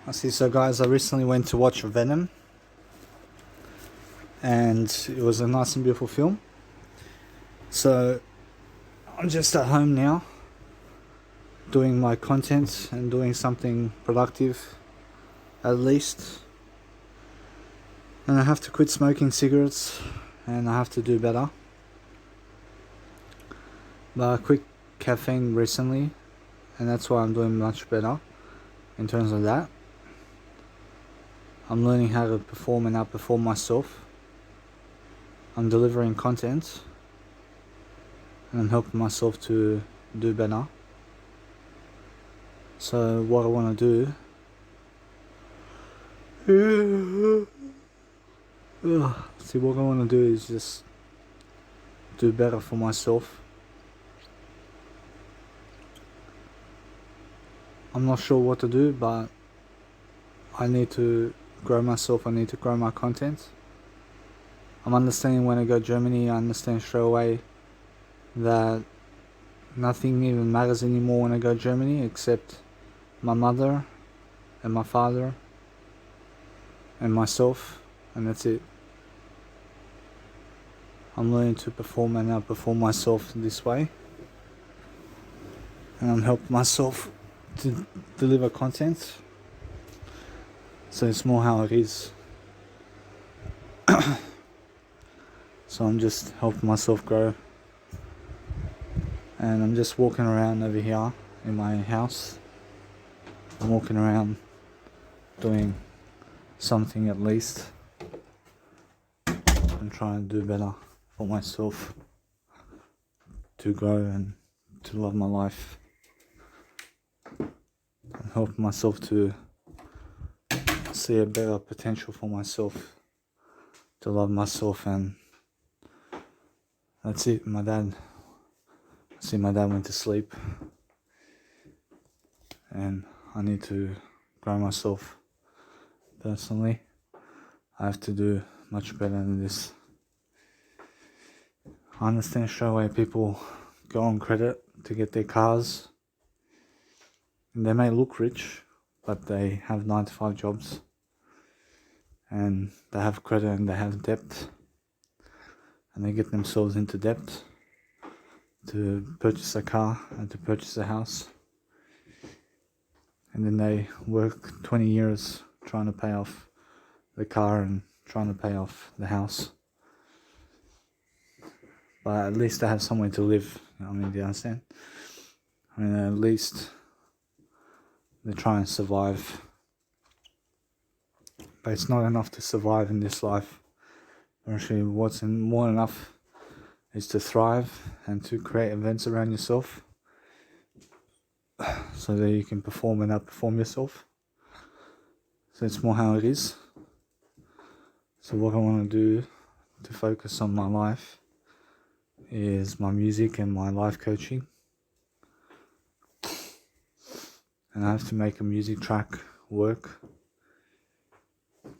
I see. So, guys, I recently went to watch Venom, and it was a nice and beautiful film. So, I'm just at home now, doing my content and doing something productive, at least. And I have to quit smoking cigarettes, and I have to do better. But I quit caffeine recently, and that's why I'm doing much better in terms of that. I'm learning how to perform and outperform myself. I'm delivering content, and I'm helping myself to do better. So what I want to do, see, what I want to do is just do better for myself. I'm not sure what to do, but I need to grow myself. I need to grow my content. I'm understanding when I go to Germany, I understand straight away that nothing even matters anymore when I go to Germany except my mother and my father and myself, and that's it. I'm learning to perform and outperform myself this way, and I'm helping myself to deliver content. So it's more how it is. So I'm just helping myself grow, and I'm just walking around over here in my house. I'm walking around doing something at least. I'm trying to do better for myself, to grow and to love my life. I'm helping myself to see a better potential for myself, to love myself, and that's it. My dad went to sleep, and I need to grow myself personally. I have to do much better than this. I understand straight away people go on credit to get their cars, and they may look rich, but they have 9 to 5 jobs, and they have credit and they have debt, and they get themselves into debt to purchase a car and to purchase a house, and then they work 20 years trying to pay off the car and trying to pay off the house, but at least they have somewhere to live. Do you understand? At least they try and survive, but it's not enough to survive in this life. Actually, what's more enough is to thrive and to create events around yourself so that you can perform and outperform yourself. So it's more how it is. So what I want to do to focus on my life is my music and my life coaching. And I have to make a music track work.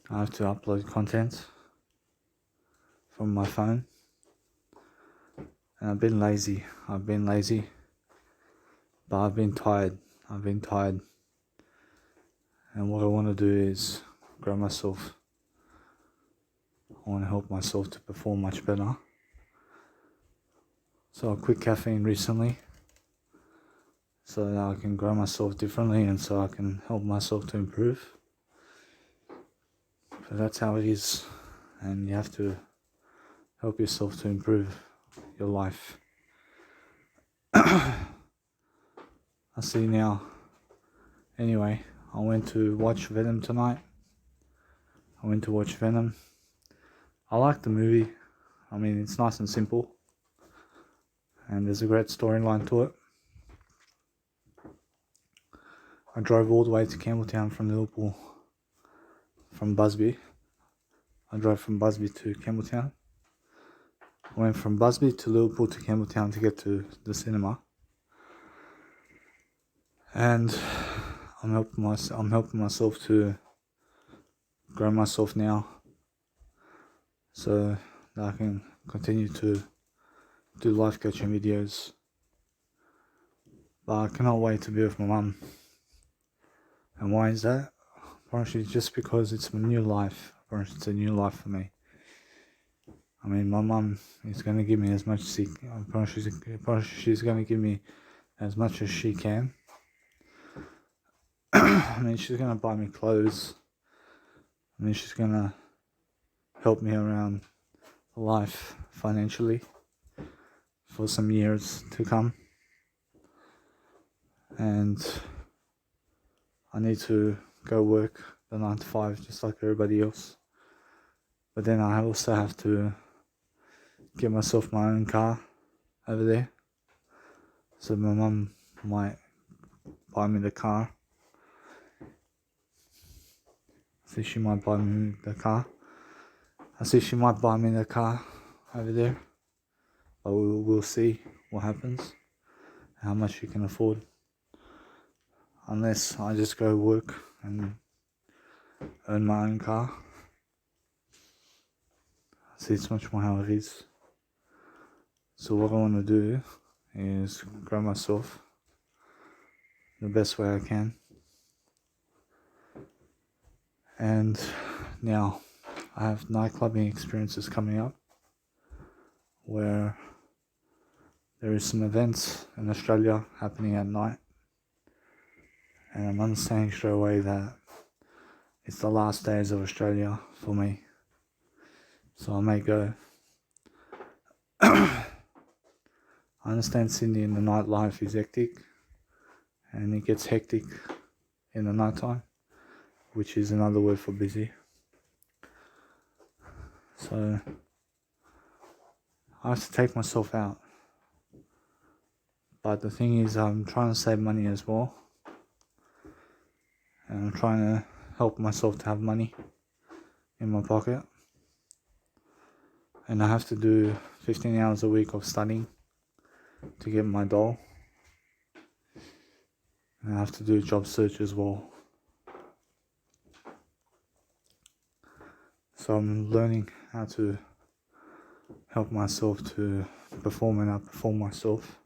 I have to upload content from my phone. And I've been lazy, but I've been tired. And what I want to do is grow myself. I want to help myself to perform much better. So I quit caffeine recently, so that I can grow myself differently and so I can help myself to improve. But that's how it is, and you have to help yourself to improve your life. I see now. Anyway, I went to watch Venom tonight. I like the movie. It's nice and simple, and there's a great storyline to it. I drove all the way to Campbelltown from Liverpool, from Busby. I drove from Busby to Campbelltown. I went from Busby to Liverpool to Campbelltown to get to the cinema. And I'm helping myself to grow myself now, so that I can continue to do life coaching videos. But I cannot wait to be with my mum. And why is that? Apparently, just because it's a new life, apparently it's a new life for me. I mean, my mum is going to give me as much as apparently she's going to give me as much as she can. I mean, she's going to buy me clothes. I mean, she's going to help me around life financially for some years to come. And I need to go work the 9 to 5 just like everybody else. But then I also have to get myself my own car over there. So my mum might buy me the car. I see she might buy me the car. Over there. But we'll see what happens. How much she can afford. Unless I just go work and earn my own car. See, it's much more how it is. So what I want to do is grow myself the best way I can. And now I have nightclubbing experiences coming up where there is some events in Australia happening at night, and I'm understanding straight away that it's the last days of Australia for me, so I may go. I understand Sydney in the nightlife is hectic, and it gets hectic in the nighttime, which is another word for busy. So I have to take myself out. But the thing is, I'm trying to save money as well. And I'm trying to help myself to have money in my pocket. And I have to do 15 hours a week of studying to get my dole. And I have to do a job search as well. So I'm learning how to help myself to perform and outperform myself.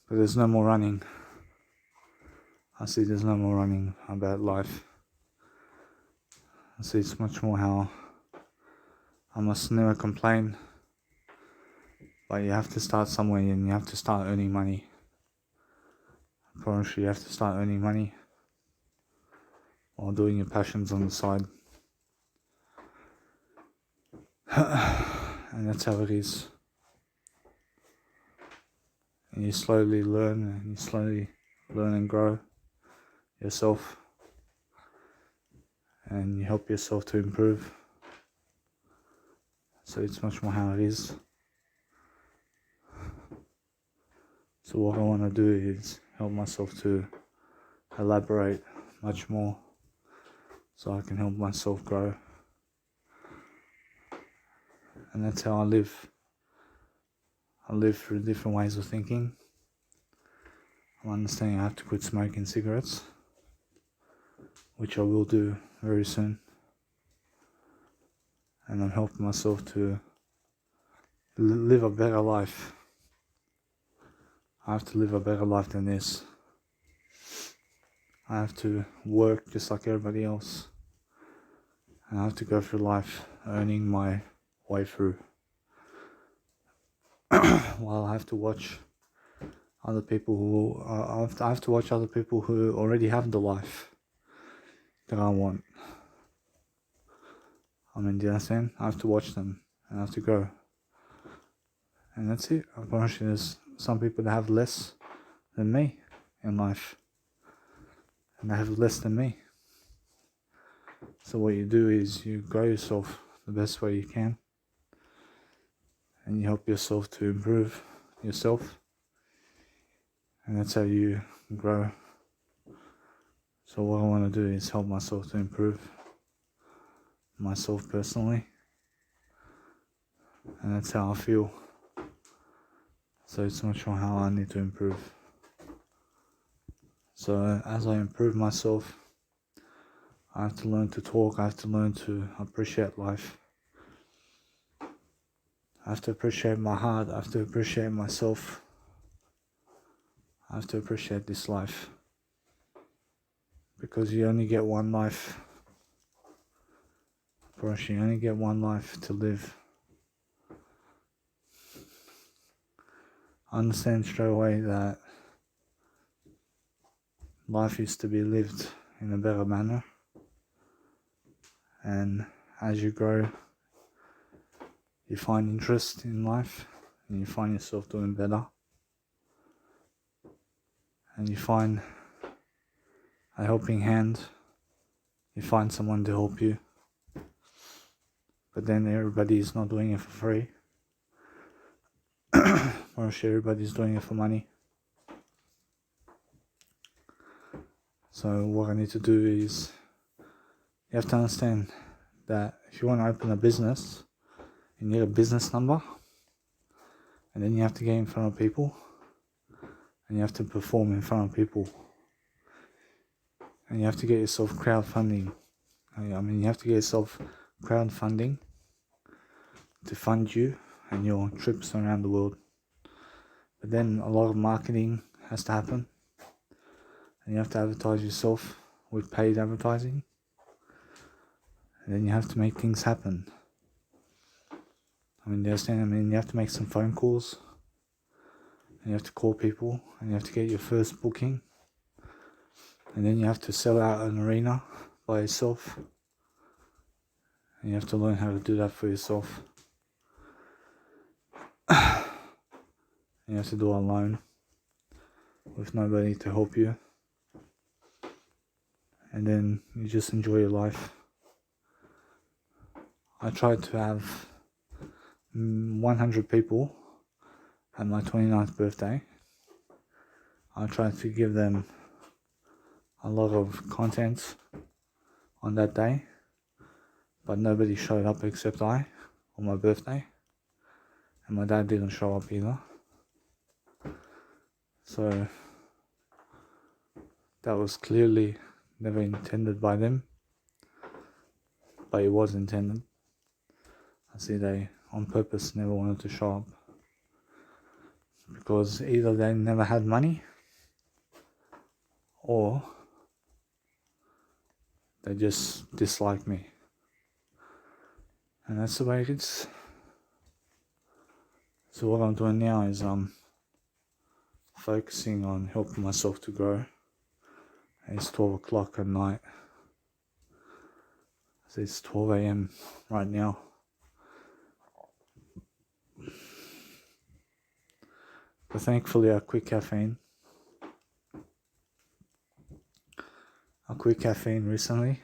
But there's no more running. I see there's no more running about life. I see it's much more how I must never complain. But you have to start somewhere and you have to start earning money. Apparently you have to start earning money while doing your passions on the side. And that's how it is. And you slowly learn and grow yourself, and you help yourself to improve. So it's much more how it is. So what I want to do is help myself to elaborate much more so I can help myself grow. And that's how I live. I live through different ways of thinking. I'm understanding I have to quit smoking cigarettes, which I will do very soon. And I'm helping myself to live a better life. I have to live a better life than this. I have to work just like everybody else. And I have to go through life earning my way through. While I have to watch other people I have to watch other people who already have the life that I want. I mean, do you understand? I have to watch them and I have to go. And that's it. Apparently there's some people that have less than me in life. And they have less than me. So what you do is you grow yourself the best way you can. And you help yourself to improve yourself. And that's how you grow. So what I want to do is help myself to improve myself personally. And that's how I feel. So it's much more how I need to improve. So as I improve myself, I have to learn to talk, I have to learn to appreciate life. I have to appreciate my heart, I have to appreciate myself. I have to appreciate this life. because you only get one life. Bros, you only get one life to live. Understand straight away that life is to be lived in a better manner, and as you grow, you find interest in life, and you find yourself doing better, and you find a helping hand, you find someone to help you, but then everybody is not doing it for free, or everybody's doing it for money. So what I need to do is, you have to understand that if you want to open a business, you need a business number, and then you have to get in front of people, and you have to perform in front of people, and you have to get yourself crowdfunding. You have to get yourself crowdfunding to fund you and your trips around the world. But then a lot of marketing has to happen, and you have to advertise yourself with paid advertising, and then you have to make things happen. You understand? You have to make some phone calls, and you have to call people, and you have to get your first booking, and then you have to sell out an arena by yourself, and you have to learn how to do that for yourself. You have to do it alone, with nobody to help you, and then you just enjoy your life. I tried to have 100 people at my 29th birthday. I tried to give them a lot of content on that day, but nobody showed up except I on my birthday, and my dad didn't show up either. So that was clearly never intended by them, but it was intended. I see they on purpose never wanted to show up, because either they never had money, or they just dislike me, and that's the way it is. So what I'm doing now is I'm focusing on helping myself to grow. It's 12 o'clock at night. So it's 12 a.m. right now. But thankfully I quit caffeine. I quit caffeine recently,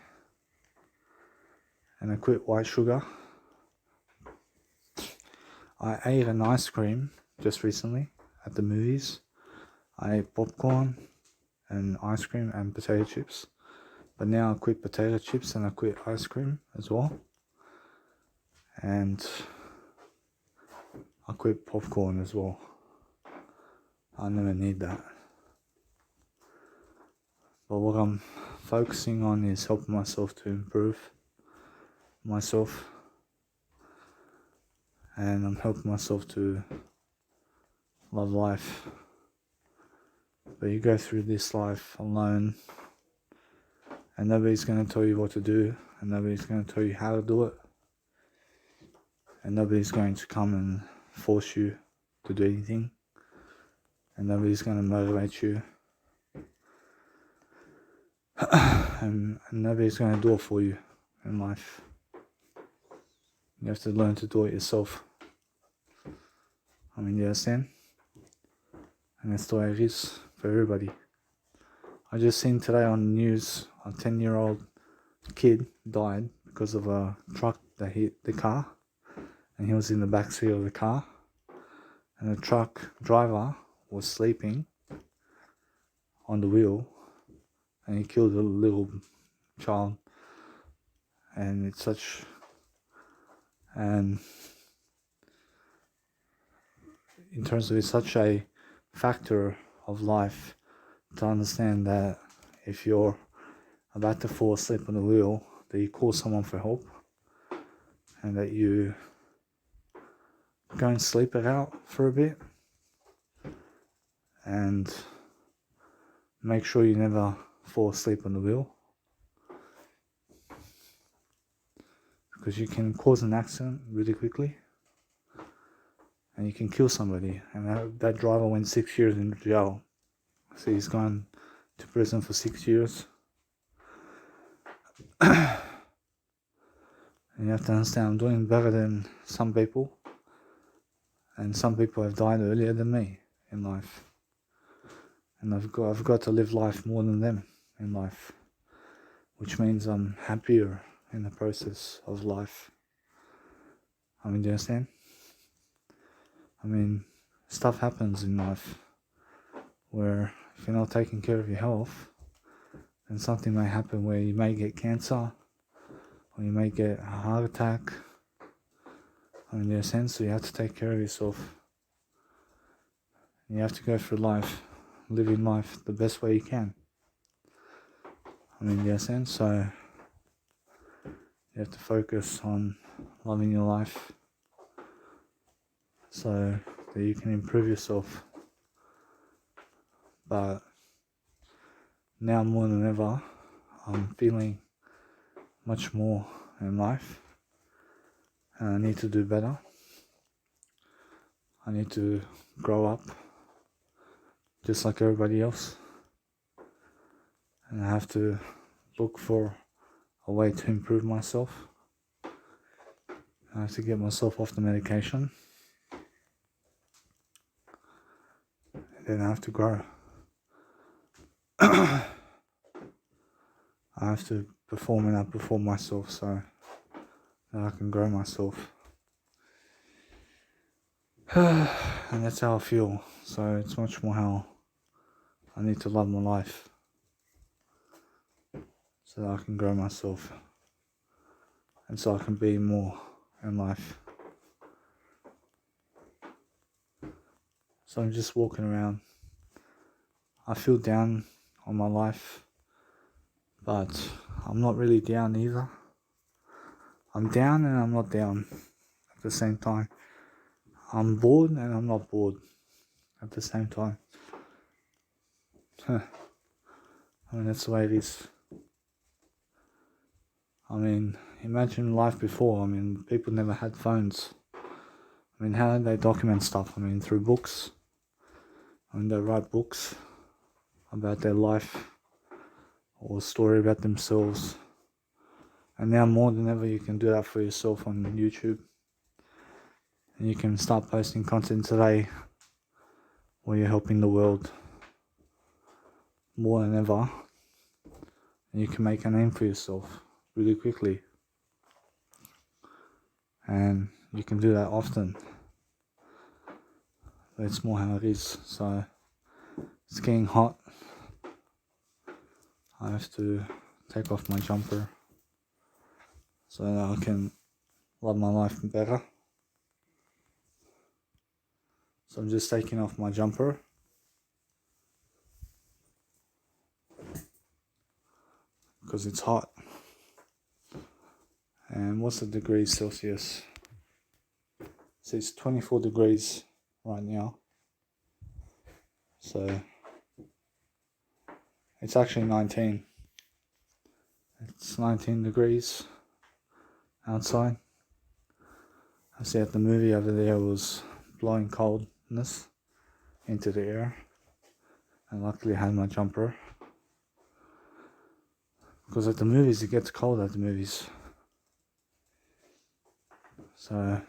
and I quit white sugar. I ate an ice cream just recently at the movies. I ate popcorn and ice cream and potato chips. But now I quit potato chips and I quit ice cream as well. And I quit popcorn as well. I never need that. But what I'm focusing on is helping myself to improve myself. And I'm helping myself to love life. But you go through this life alone, and nobody's going to tell you what to do, and nobody's going to tell you how to do it, and nobody's going to come and force you to do anything, and nobody's going to motivate you, and nobody's going to do it for you in life. You have to learn to do it yourself. You understand? And that's the way it is for everybody. I just seen today on the news, a 10-year-old kid died because of a truck that hit the car, and he was in the back seat of the car, and the truck driver was sleeping on the wheel, and he killed a little child. And it's such, and in terms of it's such a factor of life to understand that if you're about to fall asleep on the wheel, that you call someone for help, and that you go and sleep it out for a bit, and make sure you never fall asleep on the wheel, because you can cause an accident really quickly and you can kill somebody. And that driver went 6 years in jail. So he's gone to prison for 6 years. And you have to understand, I'm doing better than some people, and some people have died earlier than me in life, and I've got to live life more than them in life, which means I'm happier in the process of life. I mean, do you understand? I mean, stuff happens in life where if you're not taking care of your health, then something may happen where you may get cancer, or you may get a heart attack. I mean, in a sense, so you have to take care of yourself. You have to go through life, living life the best way you can. I mean, in a sense, so you have to focus on loving your life so that you can improve yourself. But now more than ever, I'm feeling much more in life, and I need to do better. I need to grow up just like everybody else, and I have to look for a way to improve myself. I have to get myself off the medication, and then I have to grow. I have to perform and outperform myself so that I can grow myself. And that's how I feel. So it's much more how I need to love my life so that I can grow myself, and so I can be more in life. So I'm just walking around. I feel down on my life, but I'm not really down either. I'm down and I'm not down at the same time. I'm bored and I'm not bored at the same time. I mean, that's the way it is. I mean, imagine life before. I mean, people never had phones. I mean, how did they document stuff? I mean, through books. I mean, they write books about their life or a story about themselves. And now more than ever, you can do that for yourself on YouTube. And you can start posting content today where you're helping the world more than ever. And you can make a name for yourself really quickly. And you can do that often. But it's more how it is. So it's getting hot. I have to take off my jumper so that I can love my life better. So I'm just taking off my jumper. Because it's hot. And what's the degrees Celsius? So it's 24 degrees right now. So it's actually 19. It's 19 degrees outside. I see at the movie over there was blowing coldness into the air. And luckily I had my jumper. Because at the movies it gets cold at the movies. So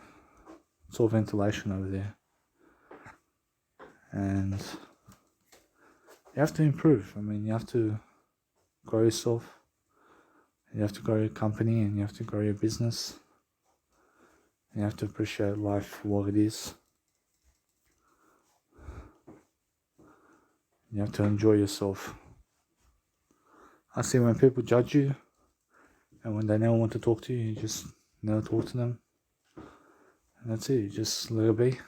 it's all ventilation over there. And you have to improve. I mean, you have to grow yourself. You have to grow your company, and you have to grow your business. You have to appreciate life for what it is. You have to enjoy yourself. I see when people judge you, and when they never want to talk to you, you just never talk to them. And that's it, you just let it be.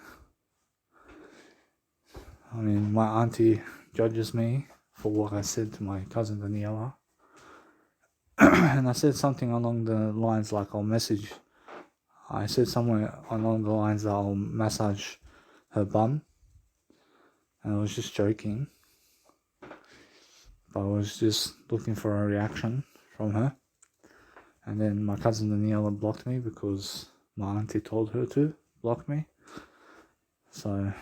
I mean, my auntie judges me for what I said to my cousin Daniela. And I said something along the lines like I said somewhere along the lines that I'll massage her bum. And I was just joking. but I was just looking for a reaction from her. And then my cousin Daniela blocked me because my auntie told her to block me. So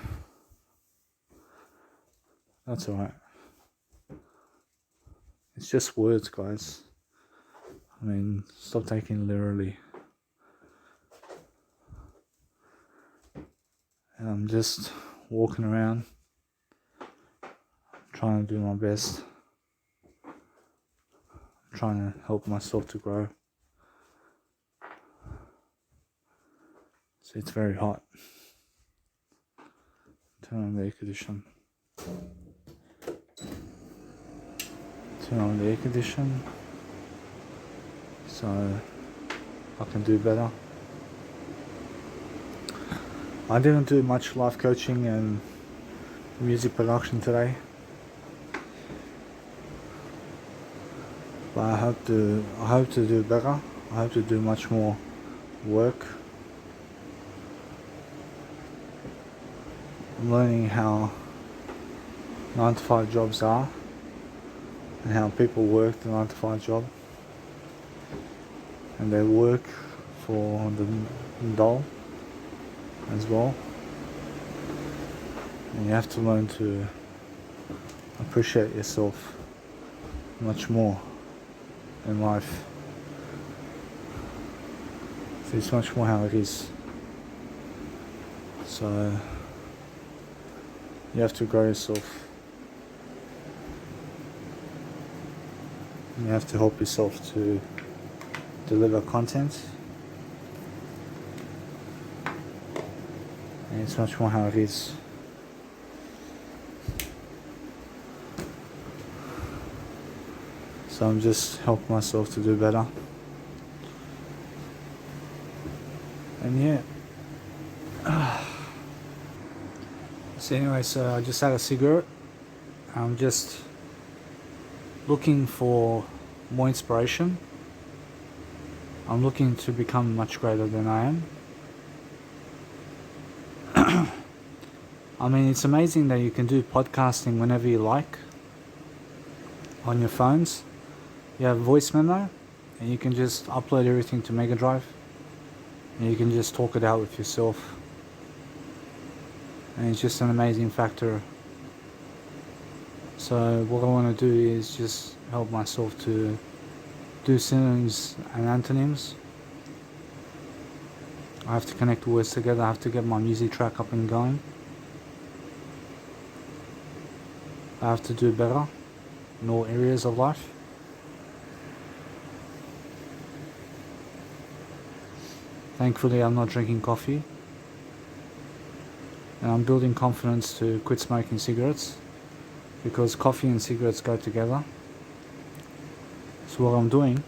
that's alright. It's just words, guys. I mean, stop taking it literally. And I'm just walking around, trying to do my best, trying to help myself to grow. So it's very hot. Turn on the air condition. Turn on the air condition so I can do better. I didn't do much life coaching and music production today, but I hope to do better. I hope to do much more work. I'm learning how 9-to-5 jobs are and how people work the 9-to-5 job, and they work for the doll as well. And you have to learn to appreciate yourself much more in life. So it's much more how it is. So you have to grow yourself. You have to help yourself to deliver content. And it's much more how it is. So I'm just helping myself to do better. And yeah. So anyway, so I just had a cigarette. I'm just looking for more inspiration. I'm looking to become much greater than I am. I mean, it's amazing that you can do podcasting whenever you like on your phones. You have voice memo and you can just upload everything to Mega Drive and you can just talk it out with yourself. And it's just an amazing factor. So what I want to do is just help myself to do synonyms and antonyms. I have to connect words together. I have to get my music track up and going. I have to do better in all areas of life. Thankfully, I'm not drinking coffee. And I'm building confidence to quit smoking cigarettes, because coffee and cigarettes go together. So what I'm doing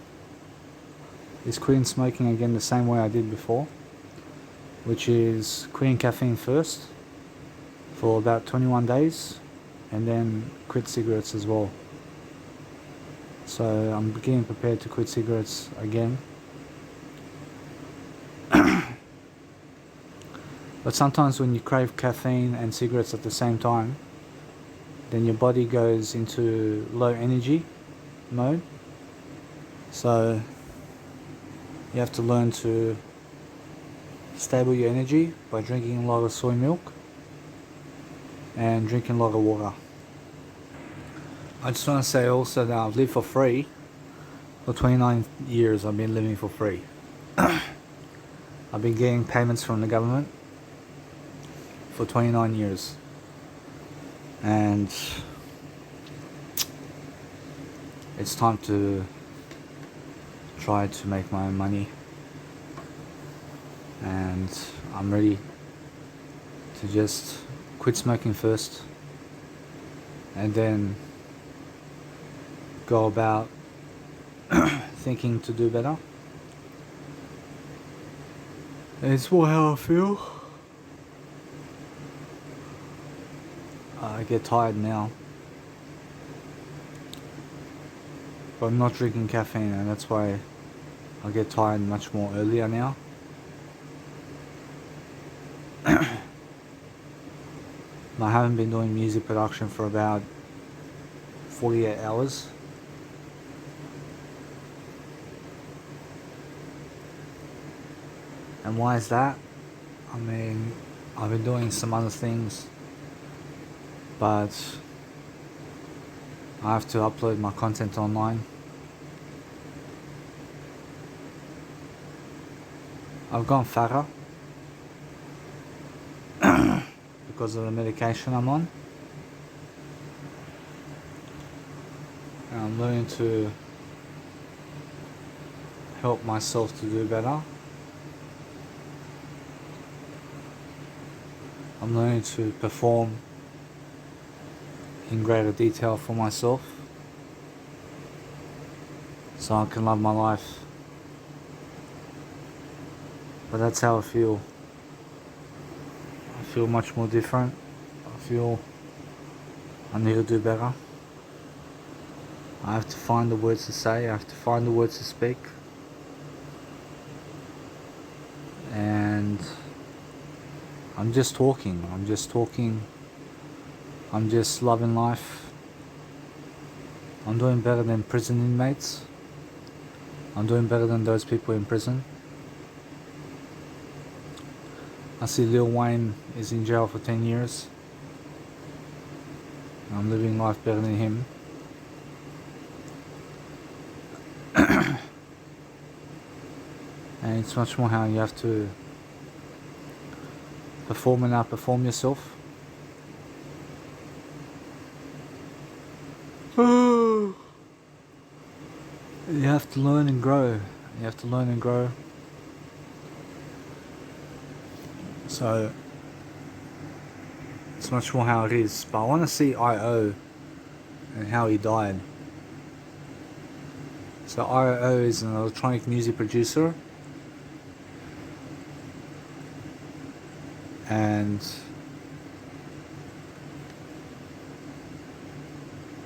is quitting smoking again the same way I did before, which is quitting caffeine first for about 21 days and then quit cigarettes as well. So I'm getting prepared to quit cigarettes again. But sometimes when you crave caffeine and cigarettes at the same time, then your body goes into low energy mode. So you have to learn to stable your energy by drinking a lot of soy milk and drinking a lot of water. I just want to say also that I've lived for free. For 29 years I've been living for free. I've been getting payments from the government for 29 years. And it's time to try to make my own money. And I'm ready to just quit smoking first and then go about thinking to do better. It's more how I feel. I get tired now, but I'm not drinking caffeine, and that's why I get tired much more earlier now. I haven't been doing music production for about 48 hours. And why is that? I mean, I've been doing some other things, but I have to upload my content online. I've gone fatter because of the medication I'm on. And I'm learning to help myself to do better. I'm learning to perform in greater detail for myself so I can love my life. But that's how I feel. I feel much more different. I feel I need to do better. I have to find the words to say, I have to find the words to speak. And I'm just talking, I'm just loving life. I'm doing better than prison inmates. I'm doing better than those people in prison. I see Lil Wayne is in jail for 10 years. I'm living life better than him. And it's much more how you have to perform and outperform yourself. You have to learn and grow. You have to learn and grow. So it's much more how it is. But I want to see I.O. and how he died. So I.O. is an electronic music producer. And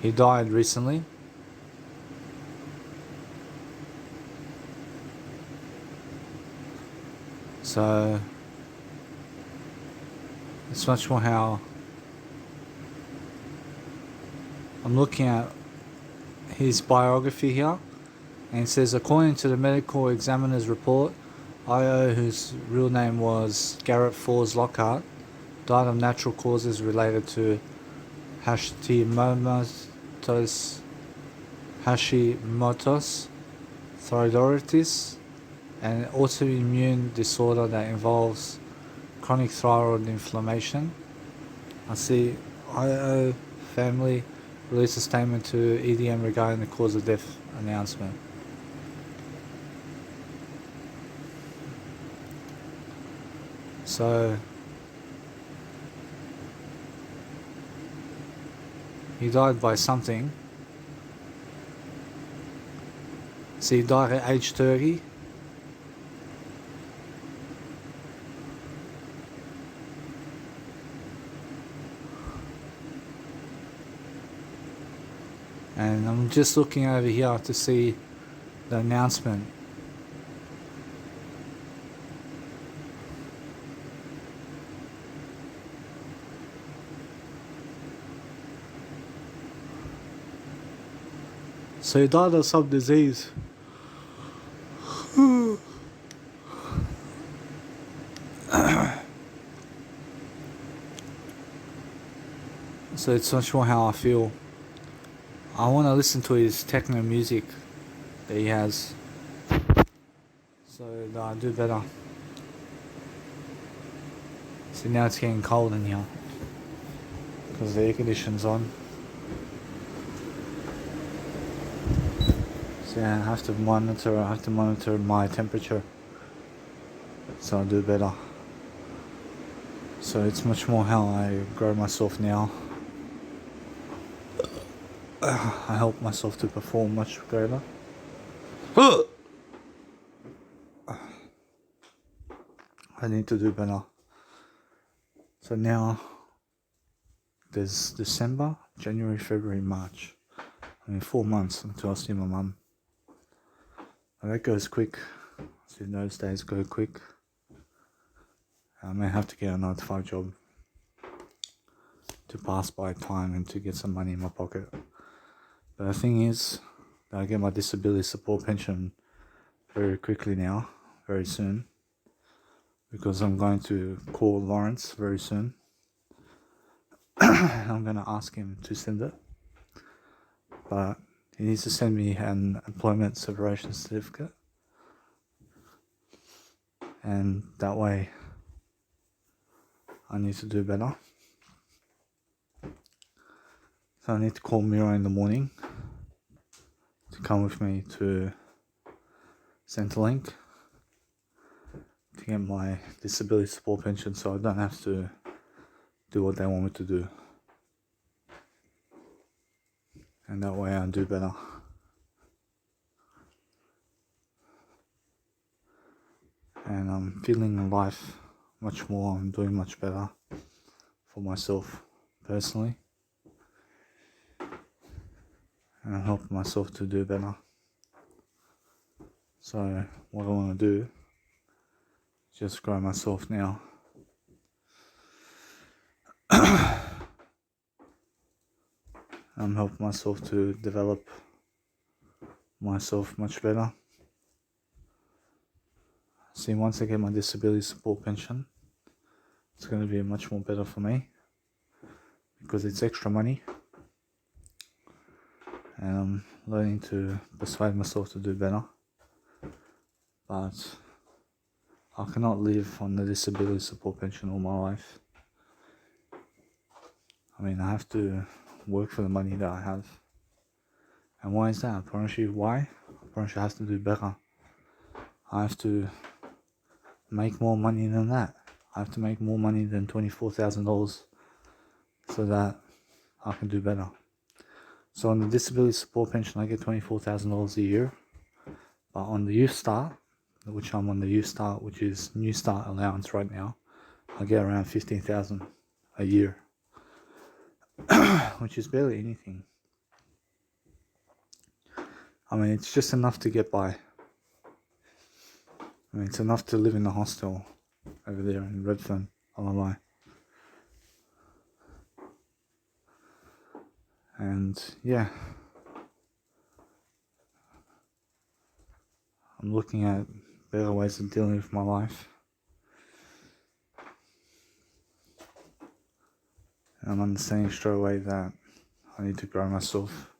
he died recently. So it's much more how I'm looking at his biography here, and it says, according to the medical examiner's report, I.O., whose real name was Garrett Falls Lockhart, died of natural causes related to Hashimoto's thyroiditis, an autoimmune disorder that involves chronic thyroid inflammation. I see I.O. family released a statement to EDM regarding the cause of death announcement. So he died by something. So he died at age 30. And I'm just looking over here to see the announcement. So he died of some disease. So it's much more how I feel. I want to listen to his techno music that he has, so that I do better. See, now it's getting cold in here because the air conditioning's on. So yeah, I have to monitor my temperature so I do better. So it's much more how I grow myself now. I help myself to perform much greater. I need to do better. So now there's December, January, February, March. 4 months until I see my mum. And that goes quick. See, those days go quick. I may have to get a 9-to-5 job to pass by time and to get some money in my pocket. But the thing is that I get my disability support pension very quickly now, very soon, because I'm going to call Lawrence very soon. I'm going to ask him to send it, but he needs to send me an employment separation certificate, and that way I need to do better. So I need to call Miro in the morning to come with me to Centrelink to get my disability support pension, so I don't have to do what they want me to do, and that way I do better. And I'm feeling life much more. I'm doing much better for myself personally, and I'm helping myself to do better. So what I want to do is just grow myself now. I'm helping myself to develop myself much better. See, once I get my disability support pension, it's going to be much more better for me because it's extra money, and I'm learning to persuade myself to do better. But I cannot live on the disability support pension all my life. I mean, I have to work for the money that I have. And why is that? Why? Apparently has to do better. I have to make more money than that. I have to make more money than $24,000 so that I can do better. So on the disability support pension, I get $24,000 a year. But on the Youth Start, which I'm on the Youth Start, which is New Start allowance right now, I get around $15,000 a year, which is barely anything. I mean, it's just enough to get by. I mean, it's enough to live in the hostel over there in Redfern, Illinois. And yeah, I'm looking at better ways of dealing with my life. And I'm understanding straight away that I need to grow myself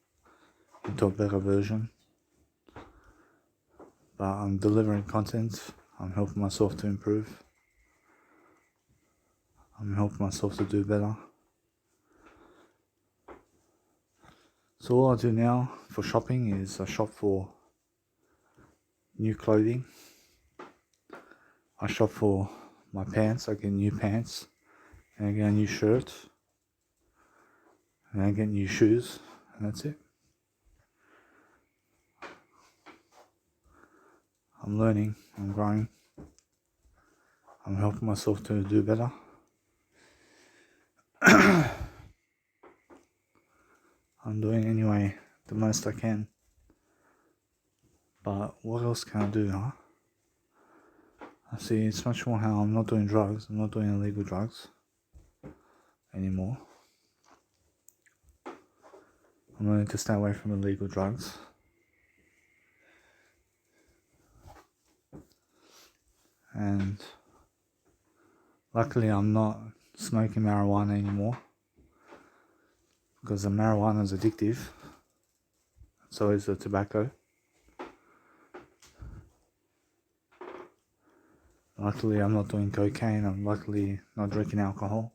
into a better version. But I'm delivering content, I'm helping myself to improve. I'm helping myself to do better. So all I do now for shopping is I shop for new clothing. I shop for my pants, I get new pants, and I get a new shirt, and I get new shoes, and that's it. I'm learning, I'm growing, I'm helping myself to do better. I'm doing anyway the most I can. But what else can I do, huh? I see it's much more how I'm not doing drugs, I'm not doing illegal drugs anymore. I'm learning to stay away from illegal drugs. And luckily I'm not smoking marijuana anymore, because the marijuana is addictive. So is the tobacco. Luckily I'm not doing cocaine, I'm luckily not drinking alcohol,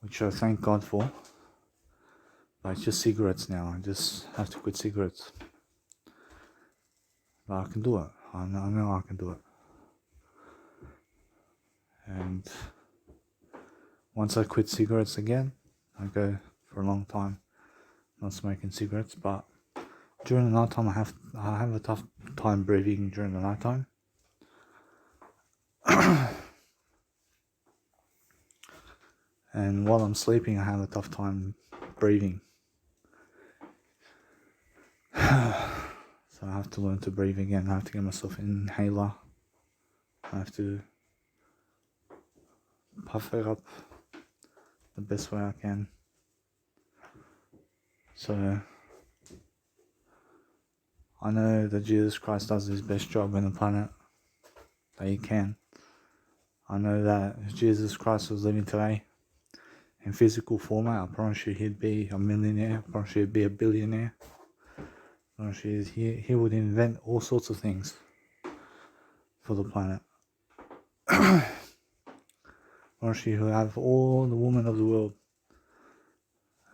which I thank God for. But it's just cigarettes now, I just have to quit cigarettes. But I can do it, I know I can do it. And once I quit cigarettes again, I go for a long time not smoking cigarettes. But during the night time I have a tough time breathing during the night time. And while I'm sleeping I have a tough time breathing. So I have to learn to breathe again. I have to get myself an inhaler. I have to puff it up the best way I can, So I know that Jesus Christ does his best job on the planet that he can. I know that if Jesus Christ was living today in physical format, I promise you he'd be a millionaire, I promise you he'd be a billionaire. I promise you he would invent all sorts of things for the planet. I promise you he'll have all the women of the world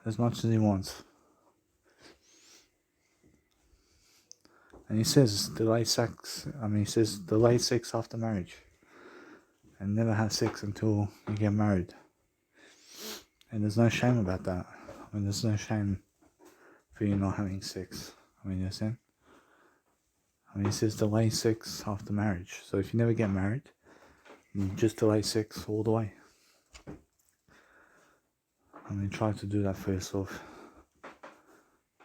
as much as he wants. And he says delay sex after marriage. And never have sex until you get married. And there's no shame about that. I mean, there's no shame for you not having sex. I mean, you understand? I mean, he says delay sex after marriage. So if you never get married, you just delay sex all the way. I mean, try to do that for yourself.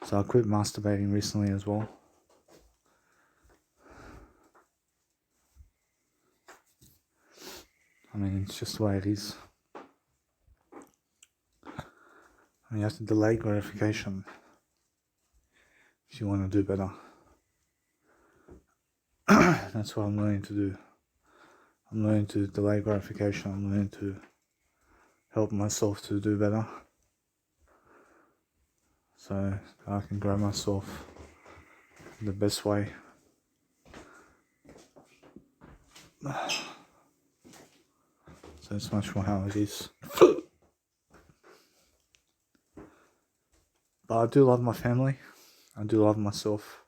So I quit masturbating recently as well. I mean, it's just the way it is. I mean, you have to delay gratification if you want to do better. That's what I'm learning to do. I'm learning to delay gratification. I'm learning to help myself to do better. So I can grow myself the best way. So it's much more how it is. But I do love my family. I do love myself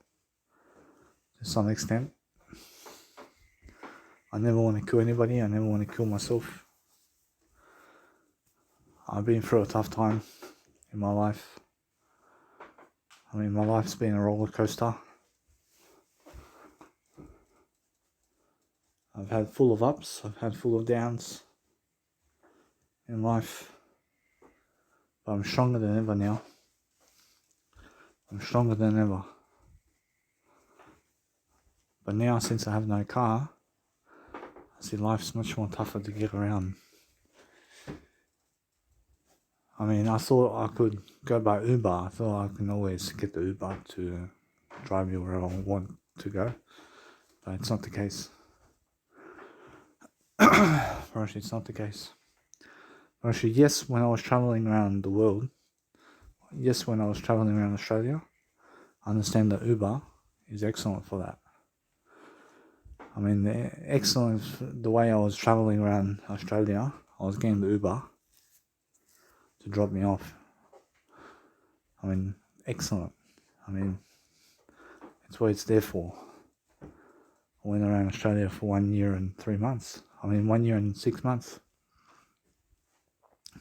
to some extent. I never want to kill anybody. I never want to kill myself. I've been through a tough time in my life. I mean, my life's been a roller coaster. I've had full of ups. I've had full of downs in life. But I'm stronger than ever now. I'm stronger than ever. But now, since I have no car, I see life's much more tougher to get around. I mean, I thought I could go by Uber. I thought I can always get the Uber to drive me where I want to go. But it's not the case. Actually, it's not the case. Actually, yes, when I was traveling around the world, yes, when I was traveling around Australia, I understand that Uber is excellent for that. I mean, the way I was traveling around Australia, I was getting the Uber to drop me off. I mean, excellent. I mean, it's what it's there for. I went around Australia for 1 year and 3 months. 1 year and 6 months.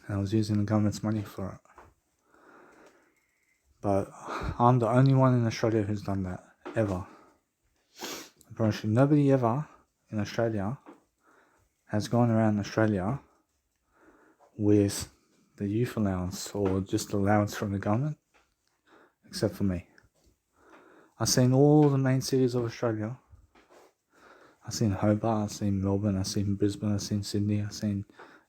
And I was using the government's money for it. But I'm the only one in Australia who's done that, ever. Apparently, nobody ever in Australia has gone around Australia with the youth allowance or just allowance from the government, except for me. I've seen all the main cities of Australia. I've seen Hobart, I've seen Melbourne, I've seen Brisbane, I've seen Sydney, I've seen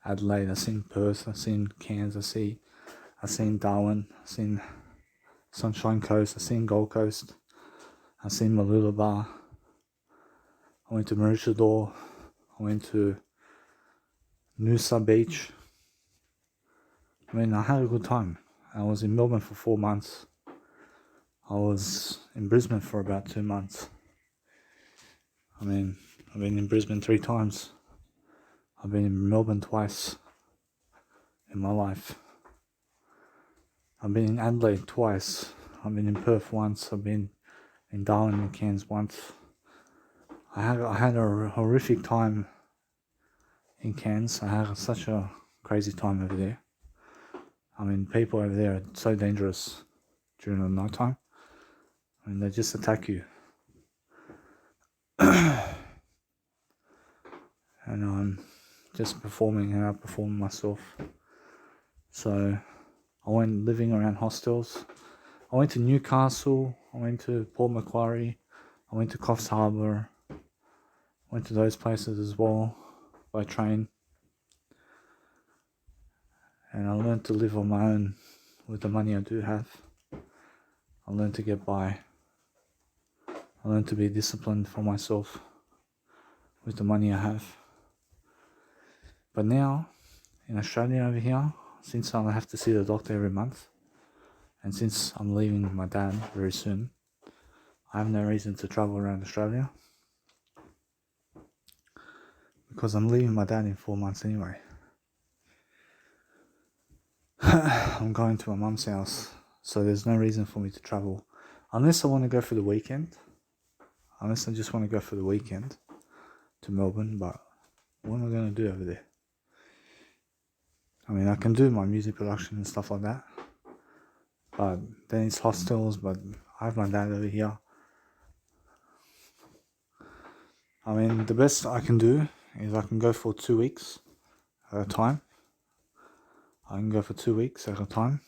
Adelaide, I've seen Perth, I've seen Cairns, I've seen Darwin, I've seen Sunshine Coast, I've seen Gold Coast, I've seen Mooloolaba, I went to Maroochydore, I went to Noosa Beach. I mean, I had a good time. I was in Melbourne for 4 months. I was in Brisbane for about 2 months. I mean, I've been in Brisbane 3 times. I've been in Melbourne twice in my life. I've been in Adelaide twice. I've been in Perth once. I've been in Darwin and Cairns once. I had a horrific time in Cairns. I had such a crazy time over there. I mean, people over there are so dangerous during the night time. I mean, they just attack you. And I'm just performing and outperforming myself. So I went living around hostels. I went to Newcastle. I went to Port Macquarie. I went to Coffs Harbour. Went to those places as well by train. And I learned to live on my own with the money I do have. I learned to get by. I learned to be disciplined for myself with the money I have. But now, in Australia over here, since I have to see the doctor every month, and since I'm leaving my dad very soon, I have no reason to travel around Australia, because I'm leaving my dad in 4 months anyway. I'm going to my mum's house, so there's no reason for me to travel, unless I want to go for the weekend, unless I just want to go for the weekend to Melbourne. But what am I going to do over there? I mean, I can do my music production and stuff like that, but then it's hostels. But I have my dad over here. I mean, the best I can do is I can go for 2 weeks at a time. I can go for 2 weeks at a time,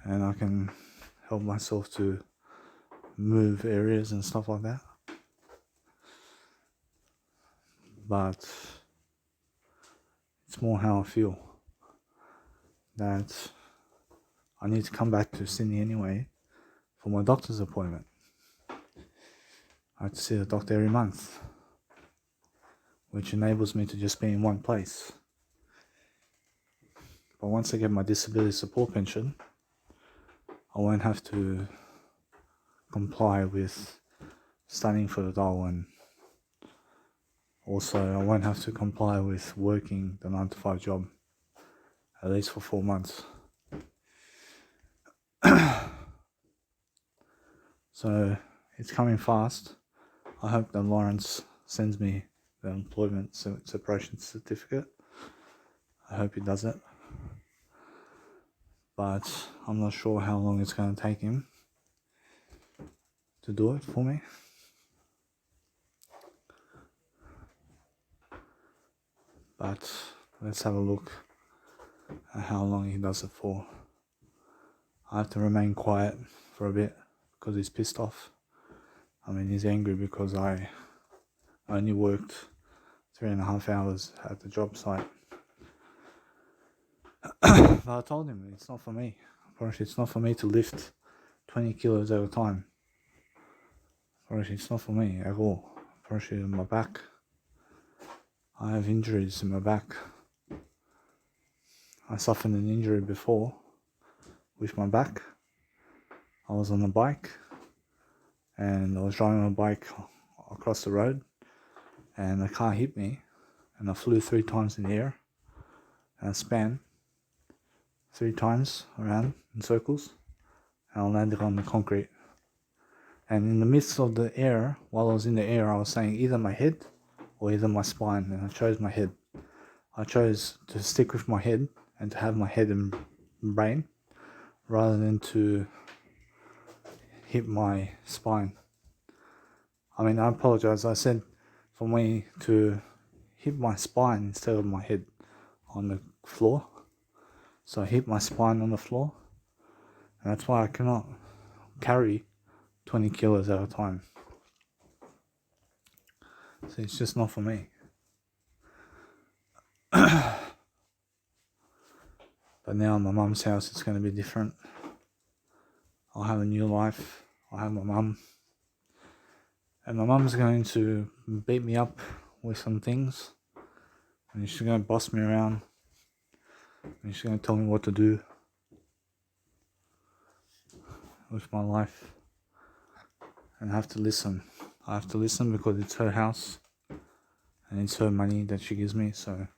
and I can help myself to move areas and stuff like that. But it's more how I feel that I need to come back to Sydney anyway for my doctor's appointment. I have to see the doctor every month, which enables me to just be in one place. But once I get my disability support pension, I won't have to comply with studying for the dole, and also I won't have to comply with working the 9 to 5 job, at least for 4 months. So it's coming fast. I hope that Lawrence sends me the employment separation certificate. I hope he does it. But I'm not sure how long it's going to take him to do it for me. But let's have a look at how long he does it for. I have to remain quiet for a bit because he's pissed off. I mean, he's angry because I only worked 3.5 hours at the job site. But I told him it's not for me. Apparently it's not for me to lift 20 kilos at a time. Apparently it's not for me at all. Apparently my back, I have injuries in my back. I suffered an injury before with my back. I was on a bike and I was driving my bike across the road, and a car hit me, and I flew 3 times in the air, and I span 3 times around in circles, and I landed on the concrete. And in the midst of the air, while I was in the air, I was saying either my head or either my spine, and I chose my head. I chose to stick with my head and to have my head and brain, rather than to hit my spine. I mean, I apologize. I said for me to hit my spine instead of my head on the floor. So I hit my spine on the floor, and that's why I cannot carry 20 kilos at a time. So it's just not for me. But now in my mum's house, it's going to be different. I'll have a new life. I'll have my mum. And my mum's going to beat me up with some things. And she's going to boss me around. And she's going to tell me what to do with my life. And I have to listen. I have to listen because it's her house. And it's her money that she gives me. So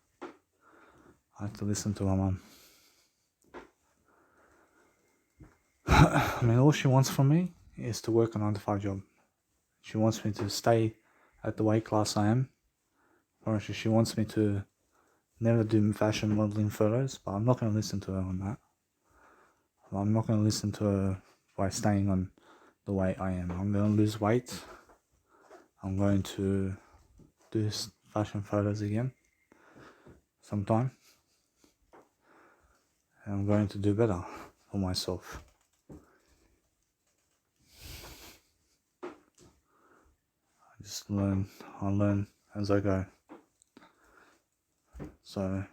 I have to listen to my mum. I mean, all she wants from me is to work a 9 to 5 job. She wants me to stay at the weight class I am. Or she wants me to never do fashion modeling photos, but I'm not going to listen to her on that. I'm not going to listen to her by staying on the weight I am. I'm going to lose weight. I'm going to do fashion photos again sometime. And I'm going to do better for myself. I learn as I go. So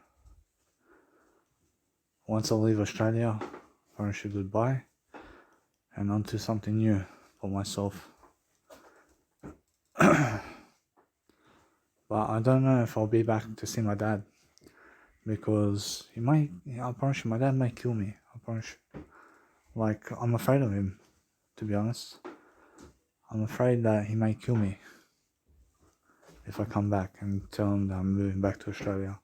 once I leave Australia, I wish you goodbye. and onto something new for myself. But I don't know if I'll be back to see my dad, because I promise you, my dad may kill me. I promise you. Like, I'm afraid of him, to be honest. I'm afraid that he may kill me if I come back and tell him that I'm moving back to Australia.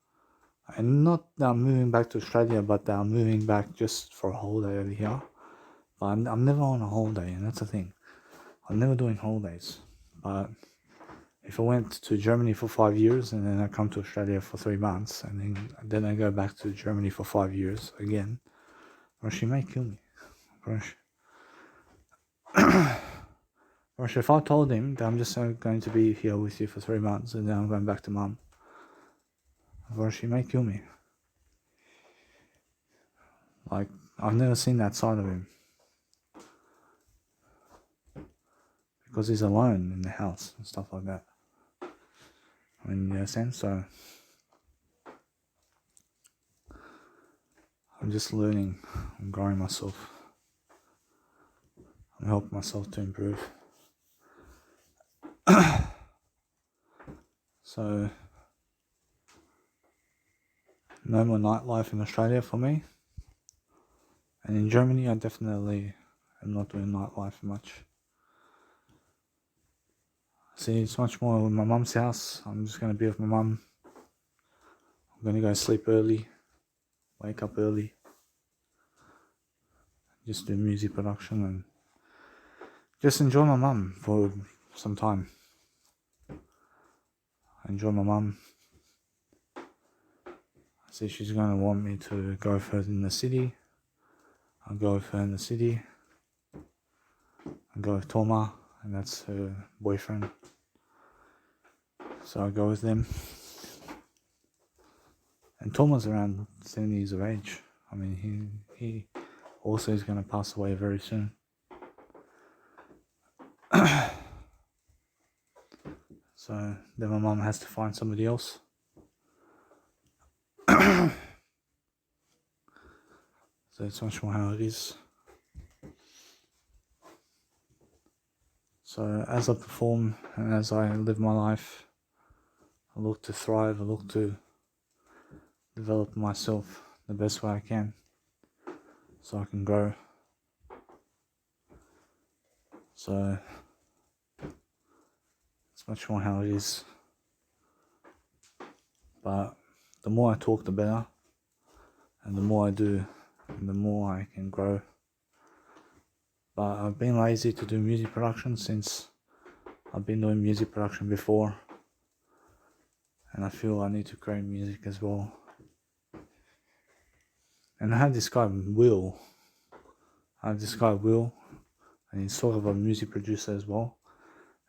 And not that I'm moving back to Australia, but that I'm moving back just for a holiday over here. But I'm never on a holiday, and that's the thing. I'm never doing holidays. But if I went to Germany for 5 years and then I come to Australia for 3 months and then I go back to Germany for 5 years again, or she may kill me. Or if I told him that I'm just going to be here with you for 3 months and then I'm going back to mum, or she may kill me. Like, I've never seen that side of him, because he's alone in the house and stuff like that. I mean, you understand? So I'm just learning. I'm growing myself. I'm helping myself to improve. So no more nightlife in Australia for me. And in Germany, I definitely am not doing nightlife much. See, it's much more with my mum's house. I'm just going to be with my mum. I'm going to go sleep early, wake up early, just do music production and just enjoy my mum for some time. Enjoy my mum. See, she's going to want me to go with her in the city. I'll go with her in the city. I'll go with Toma, and that's her boyfriend. So I'll go with them. And Toma's around 70 years of age. I mean, he also is going to pass away very soon. So then my mum has to find somebody else. So it's much more how it is. So as I perform and as I live my life, I look to thrive, I look to develop myself the best way I can so I can grow. So it's much more how it is. But the more I talk, the better. And the more I do, the more I can grow. But I've been lazy to do music production since I've been doing music production before. And I feel I need to create music as well. And I have this guy Will. And he's sort of a music producer as well.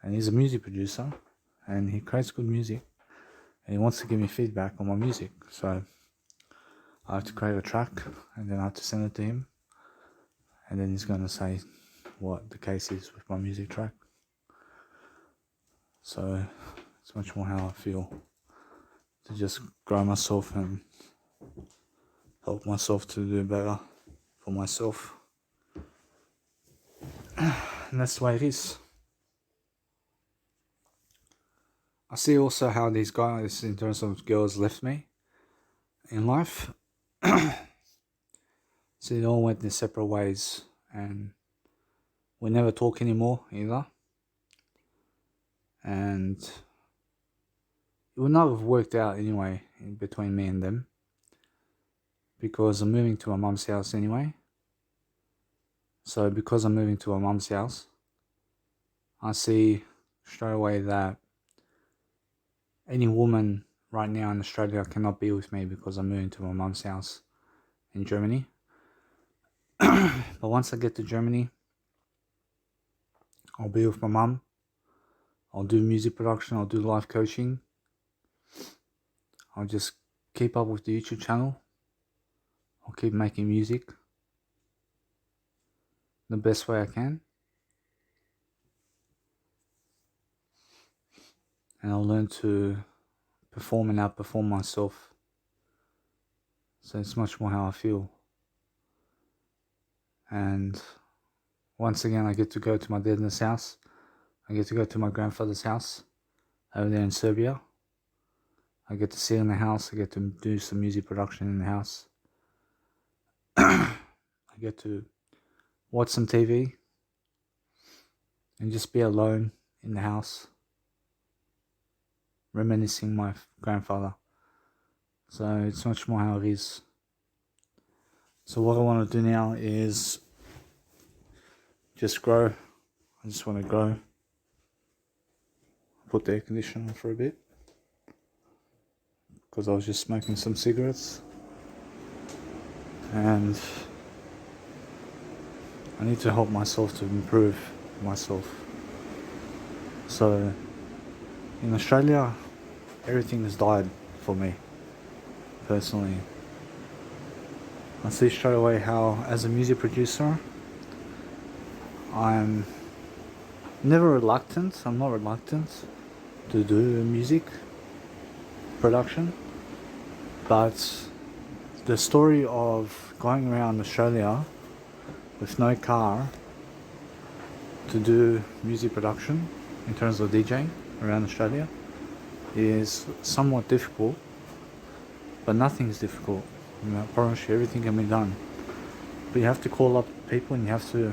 And he's a music producer, and he creates good music. And he wants to give me feedback on my music. So I have to create a track, and then I have to send it to him. And then he's going to say what the case is with my music track. So it's much more how I feel, to just grow myself and help myself to do better for myself. And that's the way it is. I see also how these guys, in terms of girls, left me in life. So they all went their separate ways, and we never talk anymore either. And it would not have worked out anyway between me and them, because I'm moving to my mum's house anyway. So because I'm moving to my mum's house, I see straight away that any woman right now in Australia cannot be with me because I'm moving to my mum's house in Germany. But once I get to Germany, I'll be with my mum. I'll do music production, I'll do live coaching. I'll just keep up with the YouTube channel. I'll keep making music the best way I can. And I'll learn to perform and outperform myself. So it's much more how I feel. And once again, I get to go to my dad's house. I get to go to my grandfather's house over there in Serbia. I get to sit in the house. I get to do some music production in the house. I get to watch some TV and just be alone in the house, reminiscing my grandfather. So it's much more how it is. So what I want to do now is just grow. I just want to grow. Put the air conditioner on for a bit because I was just smoking some cigarettes, and I need to help myself to improve myself. So in Australia, everything has died for me personally. I see straight away how, as a music producer, I'm not reluctant to do music production, but the story of going around Australia with no car to do music production in terms of DJing around Australia is somewhat difficult, but nothing is difficult. I promise you, everything can be done. But you have to call up people and you have to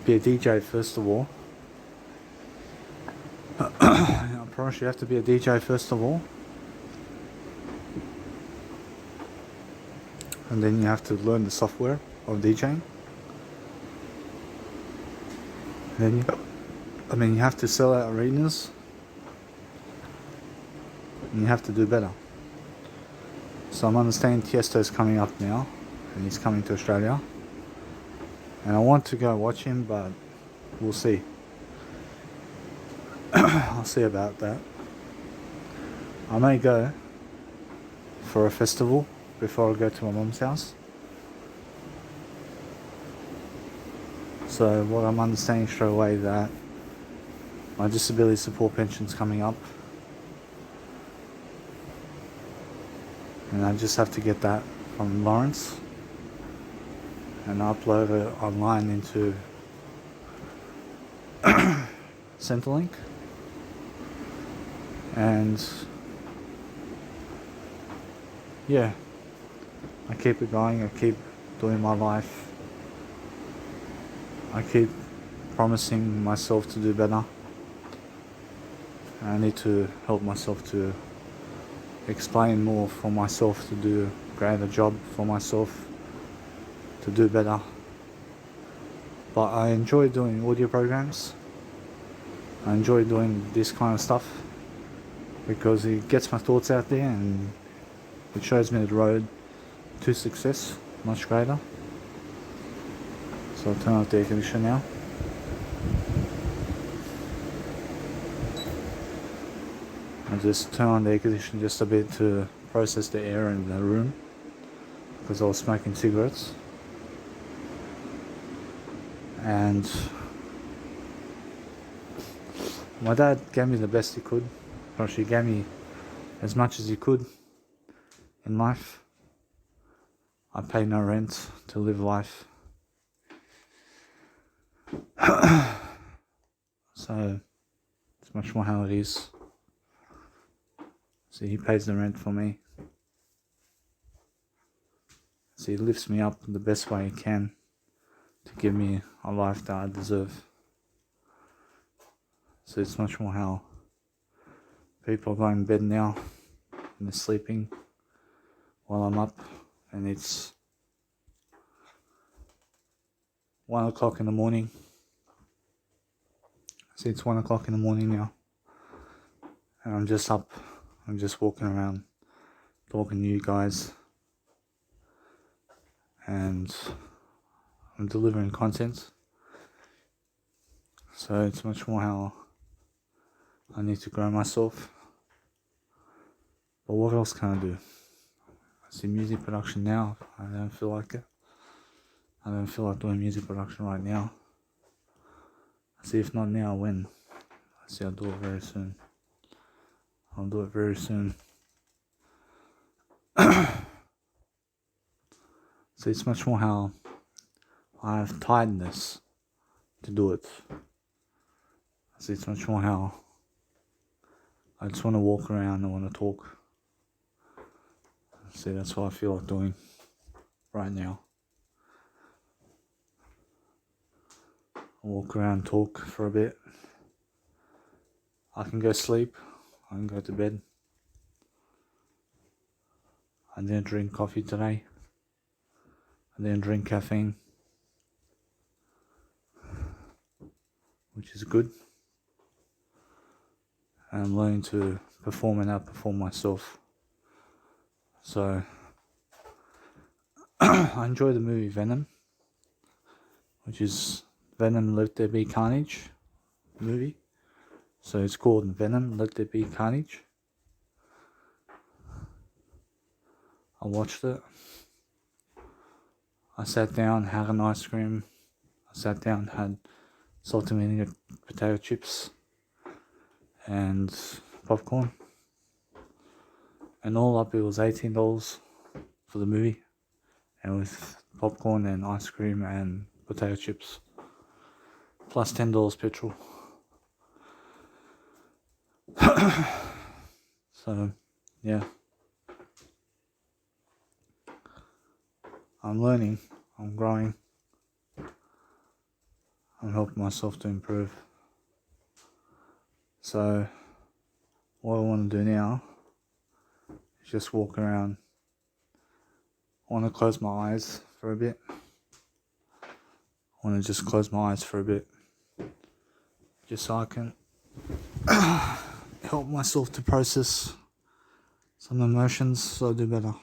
be a DJ first of all. I promise you have to be a DJ first of all. And then you have to learn the software of DJing. And then you have to sell out arenas. And you have to do better. So I'm understanding Tiesto's coming up now, and he's coming to Australia. And I want to go watch him, but we'll see. I'll see about that. I may go for a festival before I go to my mum's house. So what I'm understanding straight away that my disability support pension's coming up. And I just have to get that from Lawrence and upload it online into Centrelink. And yeah, I keep it going, I keep doing my life. I keep promising myself to do better. I need to help myself to explain more for myself, to do a greater job for myself, to do better. But I enjoy doing audio programs. I enjoy doing this kind of stuff because it gets my thoughts out there and it shows me the road to success much greater. So I'll turn off the air conditioner now. I just turn on the air conditioner just a bit to process the air in the room because I was smoking cigarettes. And my dad gave me the best he could. He gave me as much as he could in life. I pay no rent to live life. So it's much more how it is. So he pays the rent for me. So he lifts me up the best way he can to give me a life that I deserve. So it's much more how people are going to bed now and they're sleeping while I'm up, and it's 1 o'clock in the morning. See, it's 1 o'clock in the morning now, and I'm just up. I'm just walking around, talking to you guys, and I'm delivering content. So it's much more how I need to grow myself. But what else can I do? I see music production now. I don't feel like it. I don't feel like doing music production right now. I see, if not now, when? I see, I'll do it very soon. I'll do it very soon. So it's much more how I have tiredness to do it. So it's much more how I just want to walk around, I want to talk. See, that's what I feel like doing right now. I'll walk around, talk for a bit. I can go sleep, I can go to bed. I didn't drink coffee today. I didn't drink caffeine, which is good. And I'm learning to perform and outperform myself. So, I enjoy the movie Venom, which is Venom Let There Be Carnage movie. So it's called Venom Let There Be Carnage. I watched it. I sat down, had an ice cream. I sat down, had salted vinegar potato chips and popcorn. And all up it was $18 for the movie. And with popcorn and ice cream and potato chips. Plus $10 petrol. So, yeah. I'm learning, I'm growing, I'm helping myself to improve. So, what I want to do now is just walk around. I want to close my eyes for a bit. I want to just close my eyes for a bit. Just so I can help myself to process some emotions so I do better.